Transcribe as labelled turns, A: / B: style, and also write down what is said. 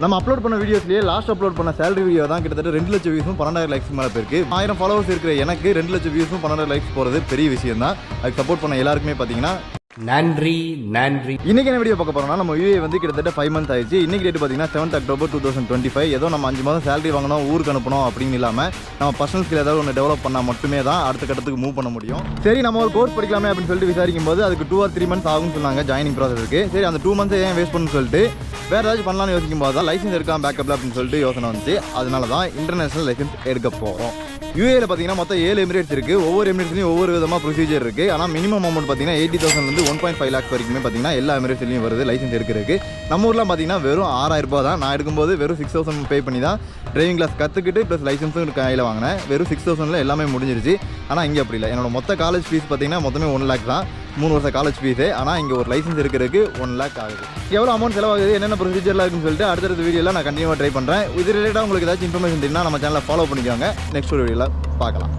A: நம்ம அப்லோட் பண்ண வீடியோஸ்லேயே last upload பண்ண சேலரி வீடியோ தான் கிட்டத்தட்ட 2 லட்சம் வியூஸும் 12,000 லைக்ஸ் மேலே போயிருக்கு. 1000 ஃபாலோவர்ஸ் இருக்கிற எனக்கு 2 லட்சம் வியூஸும் 12,000 லைக்ஸ் போகிறது பெரிய விஷயம் தான். அதுக்கு சப்போர்ட் பண்ண எல்லாருக்குமே பார்த்தீங்கன்னா
B: நன்றி.
A: இன்னைக்கு என்ன வீடியோ பார்க்க போறோம்னா, நம்ம யூஏ வந்து கிட்டத்தட்ட 5 மந்த்ஸ் ஆயிடுச்சு. இன்னைக்கு டேட் பார்த்தீங்கன்னா 7th October 2025. ஏதோ நம்ம 5 மாதம் சேலரி வாங்கணும், ஊருக்கு அனுப்பணும் அப்படின்னு இல்லாமல் நம்ம பர்சனல் ஸ்கில் ஏதாவது ஒன்று டெவலப் பண்ணால் மட்டுமே தான் அடுத்த கட்டத்துக்கு மூவ் பண்ண முடியும். சரி, நம்ம ஒரு கோர்ஸ் படிக்கலாமே அப்படின்னு சொல்லிட்டு விசாரிக்கும் போது அதுக்கு 2 or 3 months ஆகும்னு சொன்னாங்க ஜாயினிங் ப்ராசஸ்க்கு. சரி, அந்த 2 months ஏன் வேஸ்ட் பண்ணணும்னு சொல்லிட்டு வேறு ஏதாச்சும் பண்ணலாம்னு யோசிக்கும் போது தான் லைசன்ஸ் எடுக்கலாம் பேக்கப்ல அப்படின்னு சொல்லிட்டு யோசனை வந்துச்சு. அதனால தான் இன்டர்நேஷனல் லைசன்ஸ் எடுக்க போகிறோம். யூஏல பார்த்தீங்கன்னா மொத்தம் 7 எமிரேட்ஸ் இருக்குது. ஒவ்வொரு எமிரேட்ஸ்லையும் ஒவ்வொரு விதமாக ப்ரொசீஜர் இருக்குது. ஆனால் மினிமம் அமௌண்ட் பார்த்தீங்கன்னா 80,000 1.5 lakhs வரைக்குமே பார்த்தீங்கன்னா எல்லா எமிரேட்ஸ்லையும் வருது லைசன்ஸ் எடுக்கிறதுக்கு. நம்ம ஊர்லாம் பார்த்தீங்கன்னா வெறும் 6,000 ரூபா தான். நான் எடுக்கும்போது வெறும் 6,000 பே பண்ணி தான் டிரைவிங் கிளாஸ் கற்றுக்கிட்டு ப்ளஸ் லைசன்ஸும் கையில் வாங்கினேன். வெறும் 6,000 எல்லாமே முடிஞ்சிருச்சு. ஆனால் இங்கே அப்படி இல்லை. என்னோட மொத்த காலேஜ் ஃபீஸ் பார்த்தீங்கன்னா மொத்தமே 1 lakh தான். 3 வருஷம் காலேஜ் ஃபீஸு. ஆனால் இங்கே ஒரு லைசன்ஸ் எடுக்கிறதுக்கு 1 lakh ஆகுது. எவ்வளோ அமௌண்ட் செலவாகுது, என்னென்ன ப்ரொசீஜர்லாம் இருக்குன்னு சொல்லிட்டு அடுத்தடுத்த வீடியோவில் நான் கண்டினியூவாக ட்ரை பண்ணுறேன். இது ரிலேட்டாக உங்களுக்கு ஏதாச்சும் இன்ஃபர்மேஷன் தெரியும்னா நம்ம சேனலை ஃபாலோ பண்ணிக்கோங்க. நெக்ஸ்ட் ஒரு வீடியோவில் பார்க்கலாம்.